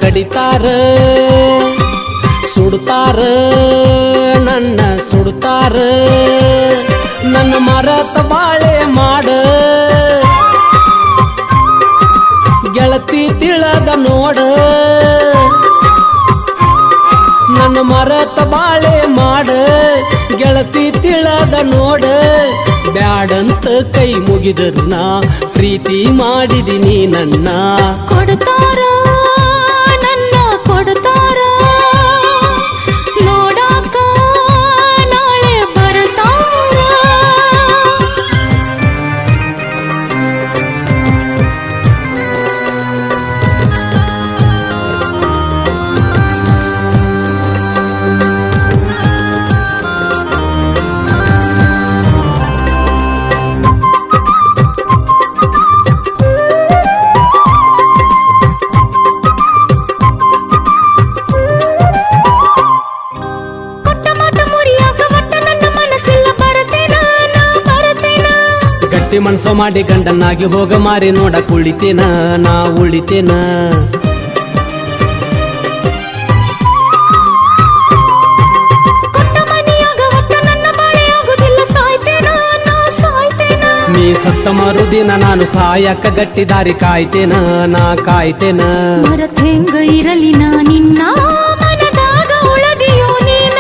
ಕಡಿತಾರ ಸುಡ್ತಾರ ನನ್ನ ಸುಡ್ತಾರ ನನ್ನ ಮರತ ಬಾಳೆ ಮಾಡ ಗೆಳತಿ ತಿಳದ ನೋಡ ನನ್ನ ಮರತ ಬಾಳೆ ಮಾಡ ಗೆಳತಿ ತಿಳದ ನೋಡ ಬ್ಯಾಡಂತ ಕೈ ಮುಗಿದರು ನಾ ಪ್ರೀತಿ ಮಾಡಿದಿನಿ ನನ್ನ ಕೊಡ್ತಾರ ನನ್ನ ಕೊಡ್ತಾರ ನೋಡಾಕ ನಾಳೆ ಬರ್ತಾರ ಗಟ್ಟಿ ಮನ್ಸ ಮಾಡಿ ಗಂಡನಾಗಿ ಹೋಗ ಮಾರಿ ನೋಡ ಕುಳಿತೇನ ನಾ ಉಳಿತೇನ ನೀ ಸತ್ತ ಮರುದಿನ ನಾನು ಸಾಯಕ್ಕ ಗಟ್ಟಿ ದಾರಿ ಕಾಯ್ತೇನ ನಾ ಕಾಯ್ತೇನ ಮರತ್ ಹೆಂಗ ಇರಲಿ ನಾ ನಿನ್ನ ಮನದಾಗ ಉಳದಿಯೋ ನೀನ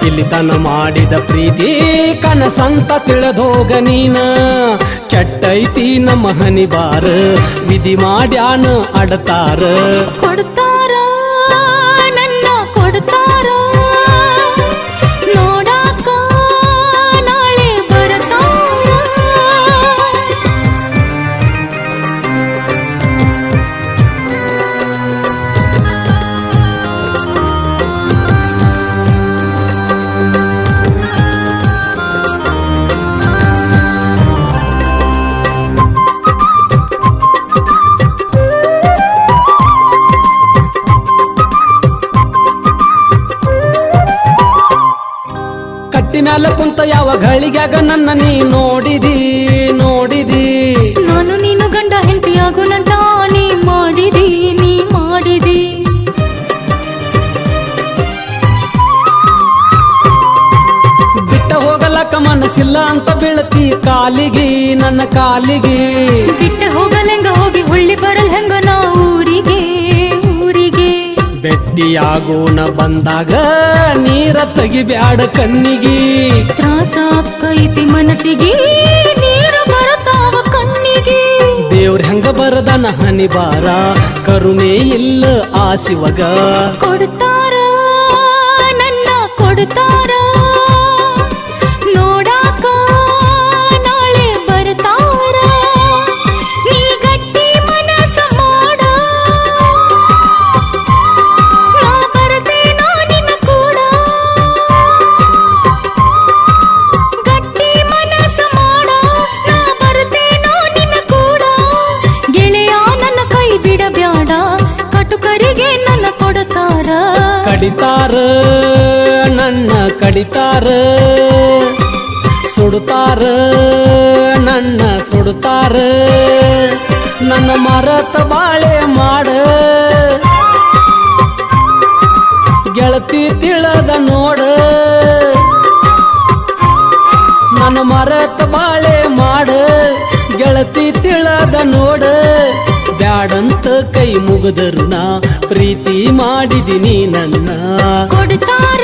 ಇಲ್ಲಿ ತನ ಮಾಡಿದ ಪ್ರೀತಿ ಕನಸಂತ ತಿಳಿದೋಗ ನೀನ ಕೆಟ್ಟೈತಿ ನಮ್ಮ ಹನಿ ಬಾರ ವಿಧಿ ಮಾಡ್ಯಾನ ಅಡತಾರ ಕೊಡ್ತಾರ ನನ್ನ ಕೊಡ್ತಾರ ನೋಡಾಕ ನಾಳೆ ಬರ್ತಾರ ಕಟ್ಟಿ ಮ್ಯಾಲ ಕುಂತ ಯಾವ ಗಳಿಗ್ಯಾಗ ನನ್ನ ನೀ ನೋಡಿದಿ ನೋಡಿದಿ ನಾನು ನೀನು ಗಂಡ ಹೆಂಡತಿಯಾಗುನಂತ ನೀ ಮಾಡಿದಿ ನೀ ಮಾಡಿದಿ ಬಿಟ್ಟ ಹೋಗಲಕ್ಕ ಮನಸ್ಸಿಲ್ಲ ಅಂತ ಬೀಳ್ತಿ ಕಾಲಿಗೆ ನನ್ನ ಕಾಲಿಗೆ ಬಿಟ್ಟ ಹೋಗಲೆಂಗ ಹೋಗಿ ಹೊಳ್ಳಿ ಬರಲ್ ಹೆಂಗ ನಾ ಊರಿಗೆ ಊರಿಗೆ ಬೆಟ್ಟಿಯಾಗೋನ ಬಂದಾಗ ನೀರ ತೆಗಿಬ್ಯಾಡ ಕಣ್ಣಿಗೆ ತ್ರಾಸ ಆಕ್ಕೈತಿ ಮನಸ್ಸಿಗೆ ನೀರು ಬರತಾವ ಕಣ್ಣಿಗೆ ದೇವ್ರ ಹೆಂಗ ಬರದನ ಹನಿ ಬಾರ ಕರುಣೆ ಇಲ್ಲ ಆ ಶಿವಗ ಕೊಡ್ತಾರ ನನ್ನ ಕೊಡ್ತಾರ ನೋಡಾಕ ನಾಳೆ ಬರ್ತಾರ ನೀ ಗಟ್ಟಿ ಮನಸ್ಸ ಮಾಡ ನಾ ಬರ್ತೇನೋ ನಿನ್ನ ಕೂಡ ಗಟ್ಟಿ ಮನಸ್ಸ ಮಾಡ ನಾ ಬರ್ತೇನೋ ನಿನ್ನ ಕೂಡ ಗೆಳೆಯ ನನ್ನ ಕೈ ಬಿಡಬ್ಯಾಡ ಕಟುಕರಿಗೆ ನನ್ನ ಕೊಡ್ತಾರ ಕಡಿತಾರ ನನ್ನ ಕಡಿತಾರ ಸುಡ್ತಾರ ನನ್ನ ಸುಡ್ತಾರ ನನ್ನ ಮರತ ಬಾಳೆ ಮಾಡ ಗೆಳತಿ ತಿಳದ ನೋಡ ನನ್ನ ಮರತ ಬಾಳೆ ಮಾಡ ಗೆಳತಿ ತಿಳದ ನೋಡ ಬ್ಯಾಡಂತ ಕೈ ಮುಗದರು ನಾ ಪ್ರೀತಿ ಮಾಡಿದಿನಿ ನನ್ನ ಕೊಡ್ತಾರ